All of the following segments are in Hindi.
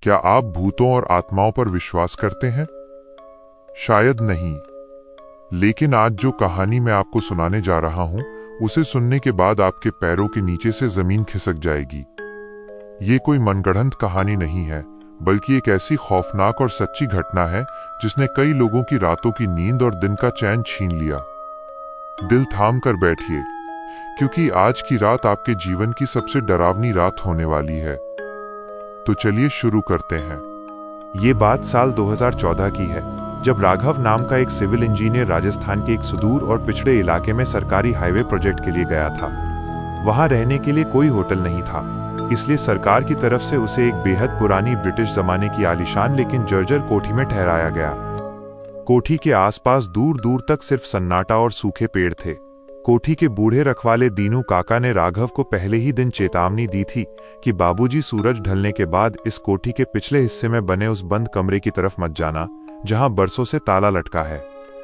क्या आप भूतों और आत्माओं पर विश्वास करते हैं? शायद नहीं, लेकिन आज जो कहानी मैं आपको सुनाने जा रहा हूं, उसे सुनने के बाद आपके पैरों के नीचे से जमीन खिसक जाएगी। ये कोई मनगढ़ंत कहानी नहीं है, बल्कि एक ऐसी खौफनाक और सच्ची घटना है जिसने कई लोगों की रातों की नींद और दिन का चैन छीन लिया। दिल थाम कर बैठिए, क्योंकि आज की रात आपके जीवन की सबसे डरावनी रात होने वाली है। तो चलिए शुरू करते हैं। ये बात साल 2014 की है, जब राघव नाम का एक सिविल इंजीनियर राजस्थान के एक सुदूर और पिछड़े इलाके में सरकारी हाईवे प्रोजेक्ट के लिए गया था। वहां रहने के लिए कोई होटल नहीं था, इसलिए सरकार की तरफ से उसे एक बेहद पुरानी ब्रिटिश जमाने की आलीशान लेकिन जर्जर कोठी में ठहराया गया। कोठी के आसपास दूर दूर तक सिर्फ सन्नाटा और सूखे पेड़ थे। कोठी के बूढ़े रखवाले दीनू काका ने राघव को पहले ही दिन चेतावनी दी थी कि बाबूजी सूरज ढलने के बाद इस कोठी के पिछले हिस्से में बने उस बंद कमरे की तरफ मत जाना, जहां बरसों से ताला लटका है।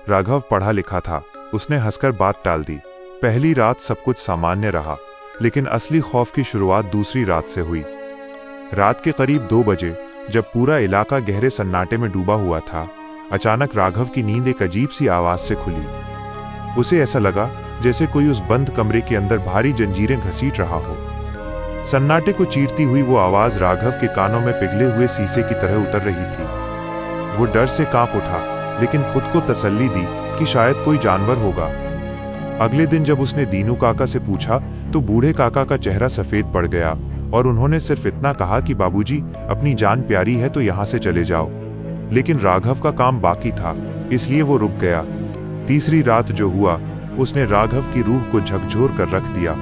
राघव पढ़ा लिखा था, उसने हंसकर बात टाल दी। पहली रात सब कुछ सामान्य रहा, लेकिन असली खौफ की शुरुआत दूसरी रात से हुई। रात के करीब 2 बजे, जब पूरा इलाका गहरे सन्नाटे में डूबा हुआ था, अचानक राघव की नींद एक अजीब सी आवाज से खुली। उसे ऐसा लगा जैसे कोई उस बंद कमरे के अंदर भारी जंजीरें घसीट रहा हो। सन्नाटे को चीरती हुई वो आवाज राघव के कानों में पिघले हुए शीशे की तरह उतर रही थी। वो डर से कांप उठा, लेकिन खुद को तसल्ली दी कि शायद कोई जानवर होगा। अगले दिन जब उसने दीनू काका से पूछा, तो बूढ़े काका का चेहरा सफेद पड़ गया और उन्होंने सिर्फ इतना कहा कि बाबूजी, अपनी जान प्यारी है तो यहां से चले जाओ। लेकिन राघव का काम बाकी था, इसलिए वो रुक गया। तीसरी रात जो हुआ, उसने राघव की रूह को झकझोर कर रख दिया।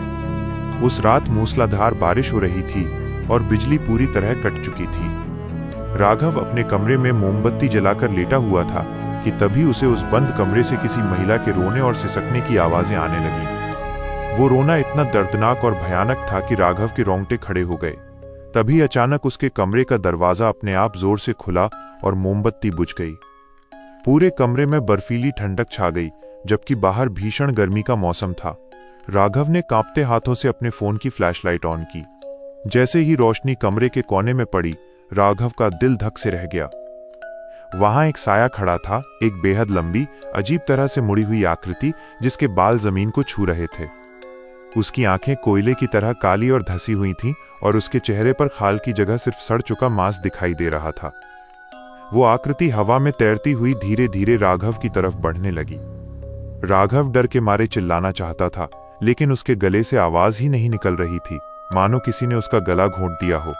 उस रात मूसलाधार बारिश हो रही थी और बिजली पूरी तरह कट चुकी थी। राघव अपने कमरे में मोमबत्ती जलाकर लेटा हुआ था कि तभी उसे उस बंद कमरे से किसी महिला के रोने और सिसकने की आवाजें आने लगी। वो रोना इतना दर्दनाक और भयानक था कि राघव के रोंगटे खड़े हो गए। तभी अचानक उसके कमरे का दरवाजा अपने आप जोर से खुला और मोमबत्ती बुझ गई। पूरे कमरे में बर्फीली ठंडक छा गई, जबकि बाहर भीषण गर्मी का मौसम था। राघव ने कांपते हाथों से अपने फोन की फ्लैशलाइट ऑन की। जैसे ही रोशनी कमरे के कोने में पड़ी, राघव का दिल धक से रह गया। वहां एक साया खड़ा था, एक बेहद लंबी, अजीब तरह से मुड़ी हुई आकृति, जिसके बाल जमीन को छू रहे थे। उसकी आंखें कोयले की तरह काली और धसी हुई थीं और उसके चेहरे पर खाल की जगह सिर्फ सड़ चुका मांस दिखाई दे रहा था। वो आकृति हवा में तैरती हुई धीरे धीरे राघव की तरफ बढ़ने लगी। राघव डर के मारे चिल्लाना चाहता था, लेकिन उसके गले से आवाज ही नहीं निकल रही थी, मानो किसी ने उसका गला घोंट दिया हो।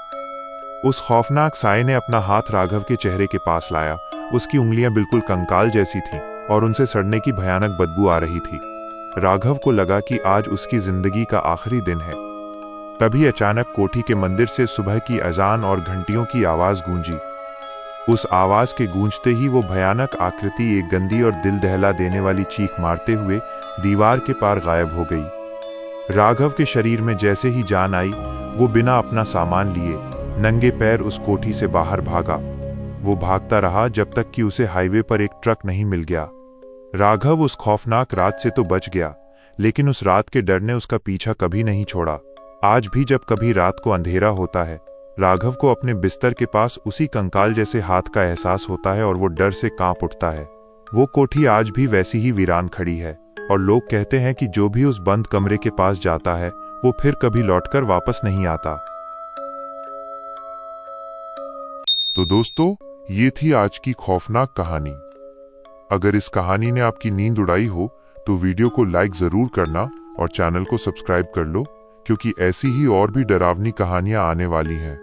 उस खौफनाक साये ने अपना हाथ राघव के चेहरे के पास लाया। उसकी उंगलियां बिल्कुल कंकाल जैसी थीं और उनसे सड़ने की भयानक बदबू आ रही थी। राघव को लगा कि आज उसकी जिंदगी का आखिरी दिन है। तभी अचानक कोठी के मंदिर से सुबह की अजान और घंटियों की आवाज गूंजी। उस आवाज के गूंजते ही वो भयानक आकृति एक गंदी और दिल दहला देने वाली चीख मारते हुए दीवार के पार गायब हो गई। राघव के शरीर में जैसे ही जान आई, वो बिना अपना सामान लिए नंगे पैर उस कोठी से बाहर भागा। वो भागता रहा जब तक कि उसे हाईवे पर एक ट्रक नहीं मिल गया। राघव उस खौफनाक रात से तो बच गया, लेकिन उस रात के डर ने उसका पीछा कभी नहीं छोड़ा। आज भी जब कभी रात को अंधेरा होता है, राघव को अपने बिस्तर के पास उसी कंकाल जैसे हाथ का एहसास होता है और वो डर से कांप उठता है। वो कोठी आज भी वैसी ही वीरान खड़ी है और लोग कहते हैं कि जो भी उस बंद कमरे के पास जाता है, वो फिर कभी लौटकर वापस नहीं आता। तो दोस्तों, ये थी आज की खौफनाक कहानी। अगर इस कहानी ने आपकी नींद उड़ाई हो, तो वीडियो को लाइक जरूर करना और चैनल को सब्सक्राइब कर लो, क्योंकि ऐसी ही और भी डरावनी कहानियां आने वाली हैं।